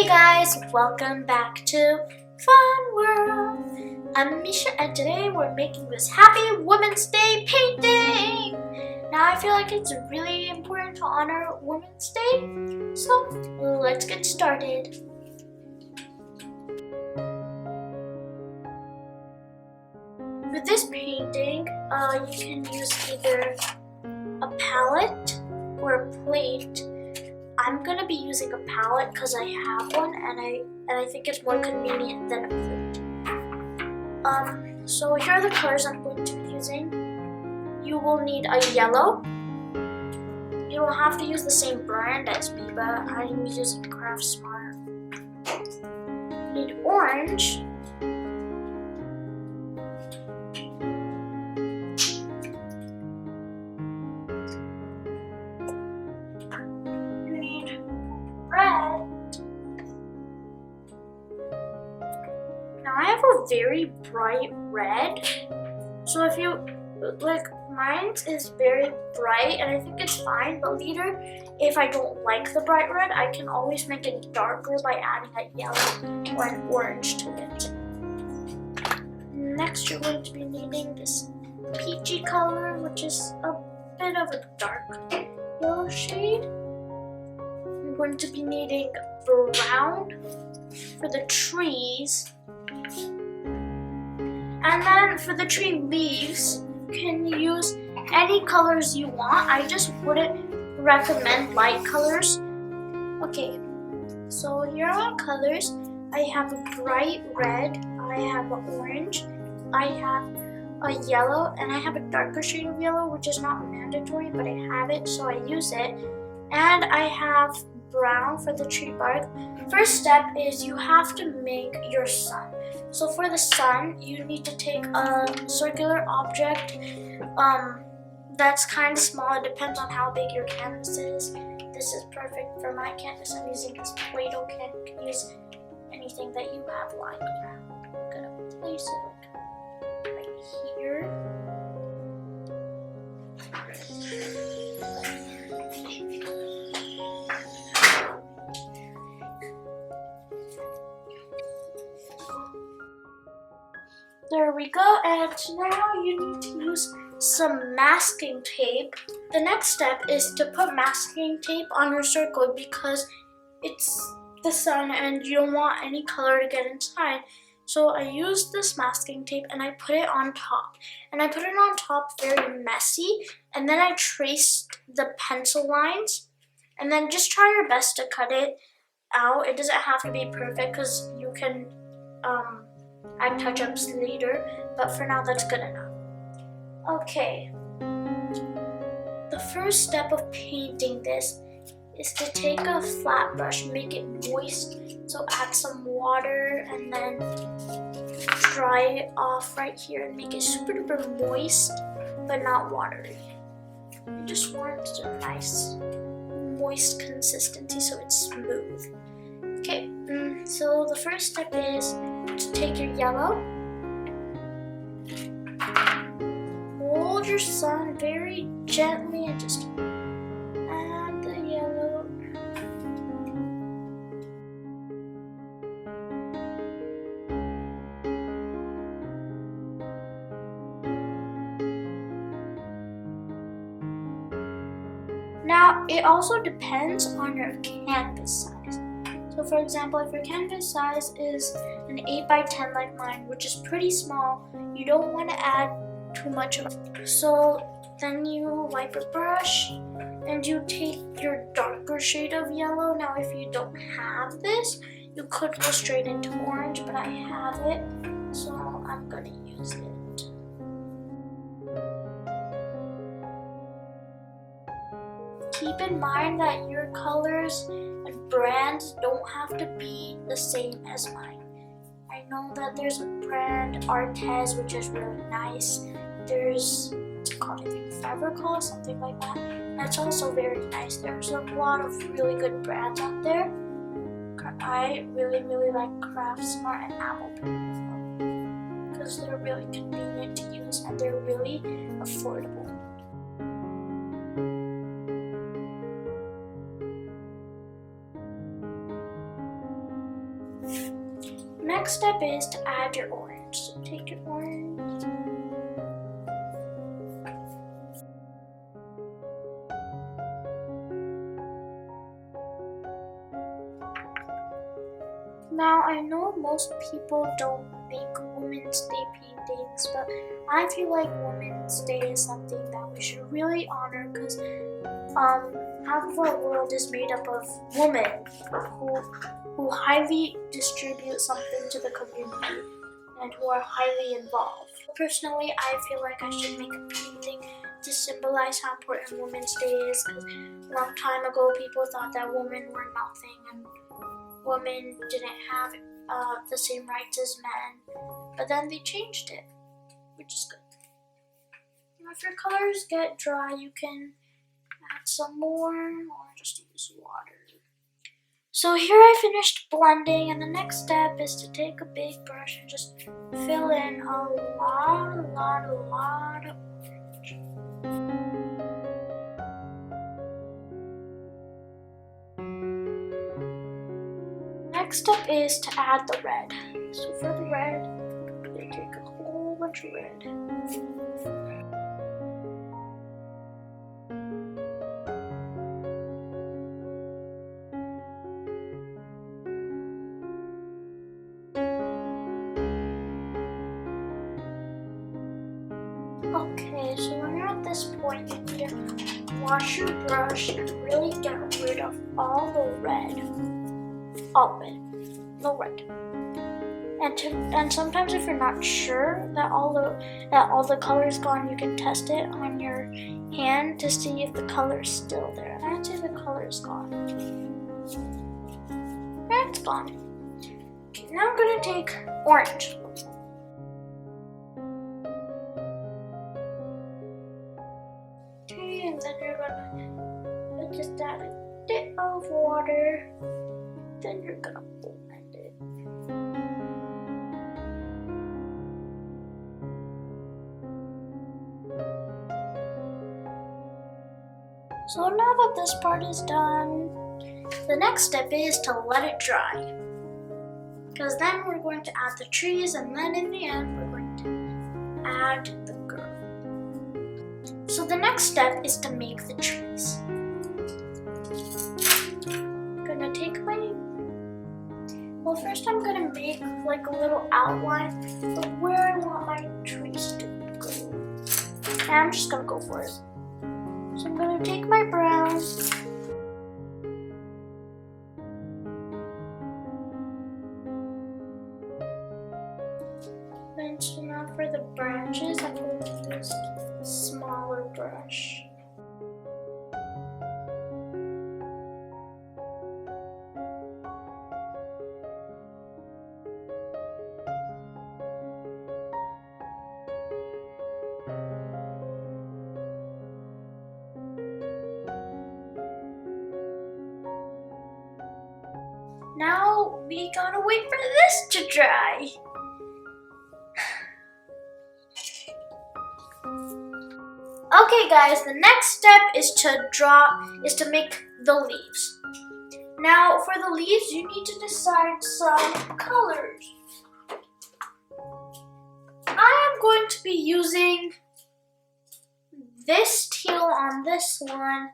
guys, welcome back to Funworld. I'm Misha and today we're making this Happy Women's Day painting. Now I feel like it's really important to honor Women's Day, so let's get started. For this painting, you can use either a palette or a plate. I'm gonna be using a palette because I have one and I think it's more convenient than a plate. So here are the colors I'm going to be using. You will need a yellow. You don't have to use the same brand as me, but I'm using Craft Smart. You need orange. Red. Now I have a very bright red, so if you like, mine is very bright and I think it's fine, but later if I don't like the bright red, I can always make it darker by adding a yellow or an orange to it. Next you're going to be needing this peachy color, which is a bit of a dark yellow shade. I'm going to be needing brown for the trees, and then for the tree leaves you can use any colors you want. I just wouldn't recommend light colors. Okay, so here are my colors. I have a bright red, I have an orange, I have a yellow, and I have a darker shade of yellow, which is not mandatory, but I have it, so I use it. And I have brown for the tree bark. First step is you have to make your sun. So for the sun, you need to take a circular object that's kind of small. It depends on how big your canvas is. This is perfect for my canvas. I'm using this Play-Doh can. You can use anything that you have lying around. I'm gonna place it right here. There we go, and now you need to use some masking tape. The next step is to put masking tape on your circle because it's the sun and you don't want any color to get inside. So I used this masking tape and I put it on top. And I put it on top very messy, and then I traced the pencil lines. And then just try your best to cut it out. It doesn't have to be perfect because you can add touch-ups later, but for now that's good enough. Okay, the first step of painting this is to take a flat brush, make it moist, so add some water and then dry it off right here and make it super duper moist but not watery. I just want a nice moist consistency so it's smooth. Okay, so the first step is to take your yellow, hold your sun very gently and just add the yellow. Now, it also depends on your canvas size. So for example, if your canvas size is an 8 by 10 like mine, which is pretty small, you don't want to add too much of it. So then you wipe a brush and you take your darker shade of yellow. Now if you don't have this, you could go straight into orange, but I have it, so I'm going to use it. Keep in mind that your colors and brands don't have to be the same as mine. I know that there's a brand, Artez, which is really nice. There's, what's it called, I think Fabricol, something like that. That's also very nice. There's a lot of really good brands out there. I really like Craft Smart and Apple Paint because they're really convenient to use and they're really affordable. Next step is to add your orange. So take your orange. Now, I know most people don't make Women's Day paintings, but I feel like Women's Day is something that we should really honor because half of our world is made up of women who highly distribute something to the community and who are highly involved. Personally, I feel like I should make a painting to symbolize how important Women's Day is because a long time ago people thought that women were nothing and women didn't have the same rights as men, but then they changed it, which is good. Now, if your colors get dry, you can add some more or just use water. So here I finished blending, and the next step is to take a big brush and just fill in a lot of orange. Next step is to add the red. So for the red, I'm going to take a whole bunch of red. Okay, so when you're at this point, you need to wash your brush and really get rid of all the red. All red, no red. And sometimes if you're not sure that all the color is gone, you can test it on your hand to see if the color is still there. I'd say the color is gone. And it's gone. Okay, now I'm gonna take orange. Okay, and then you're gonna just add a bit of water. Then you're gonna blend it. So now that this part is done, the next step is to let it dry. Because then we're going to add the trees, and then in the end we're going to add the girl. So the next step is to make the trees. I'm gonna take well, first I'm gonna make like a little outline of where I want my trees to go. And I'm just gonna go for it. So I'm gonna take my brown. Then so now for the branches, I'm going to use a smaller brush. Now we gotta wait for this to dry. Okay guys, the next step is to make the leaves. Now for the leaves, you need to decide some colors. I am going to be using this teal on this one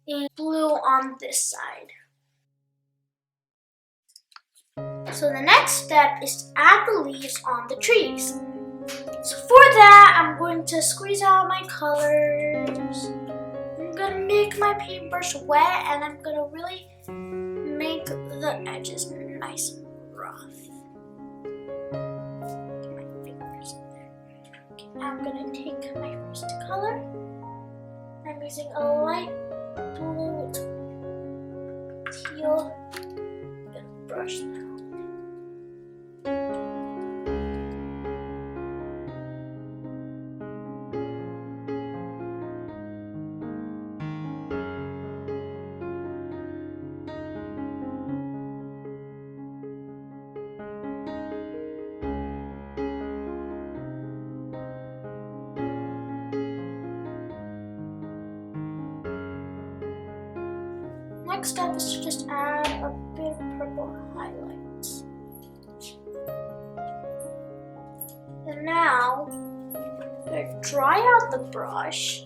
and blue on this side. So the next step is to add the leaves on the trees. So for that, I'm going to squeeze out my colors. I'm gonna make my paintbrush wet, and I'm gonna really make the edges nice and rough. Get my fingers in there. Okay, now I'm gonna take my first color. I'm using a light blue teal. I'm gonna brush that. Next step is to just add a bit of purple highlights. now we're gonna dry out the brush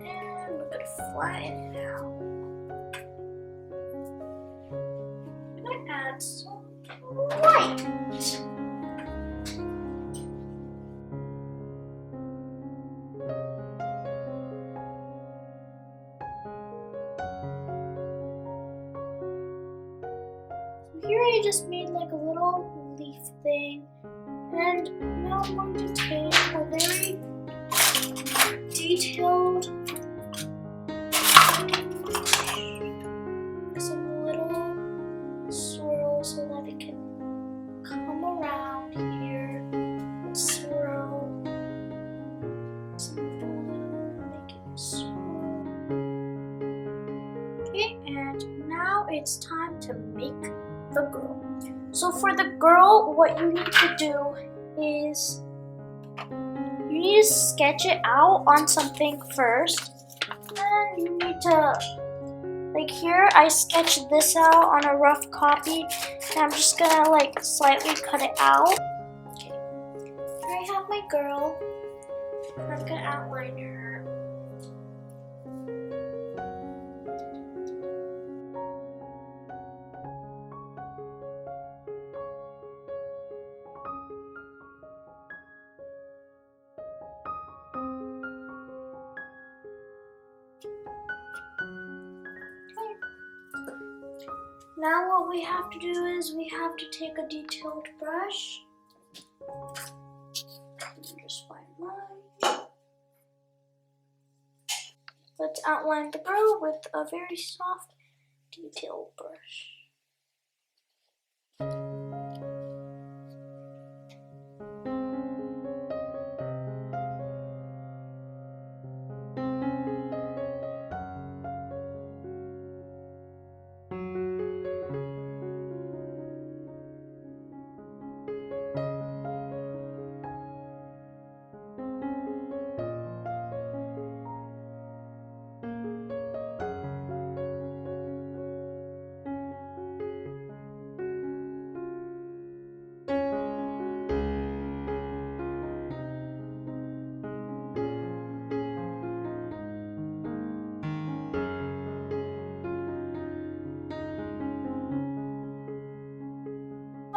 and we're gonna flatten it out. I'm gonna add some white. Here I just made like a little leaf thing, and now I'm going to take a very detailed, some little swirl so that it can come around here and swirl some blue, make it swirl. Okay, and now it's time to make the girl. So for the girl, what you need to do is you need to sketch it out on something first. And you need to, like here, I sketched this out on a rough copy. And I'm just gonna like slightly cut it out. Okay, here I have my girl. I'm gonna outline her. Now what we have to do is we have to take a detailed brush. Just find mine. Let's outline the girl with a very soft, detailed brush.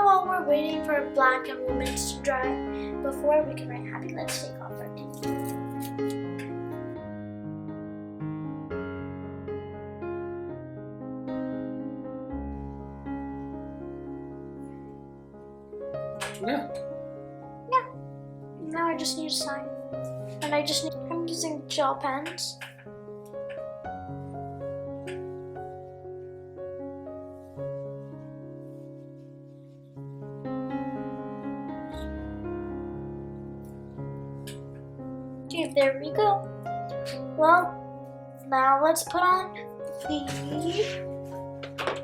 While we're waiting for black and women's to dry before we can write happy, let's take off our tape. Yeah. Now I just need a sign. And I'm using gel pens. Okay, there we go. Well, now let's put on the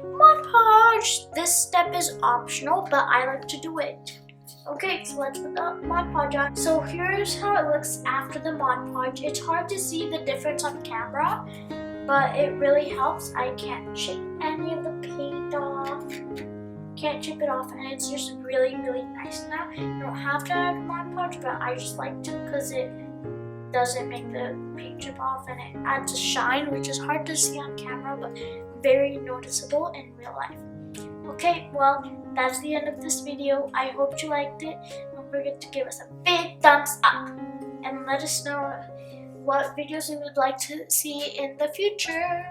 Mod Podge. This step is optional, but I like to do it. Okay, so let's put the Mod Podge on. So here's how it looks after the Mod Podge. It's hard to see the difference on camera, but it really helps. I can't chip any of the paint off. Can't chip it off, and it's just really, really nice. Now, you don't have to add Mod Podge, but I just like to because it doesn't make the paint chip off, and it adds a shine, which is hard to see on camera, but very noticeable in real life. Okay, well, that's the end of this video. I hope you liked it. Don't forget to give us a big thumbs up and let us know what videos you would like to see in the future.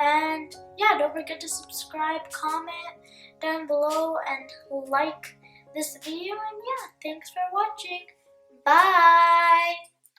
And yeah, don't forget to subscribe, comment down below, and like this video. And yeah, thanks for watching. Bye!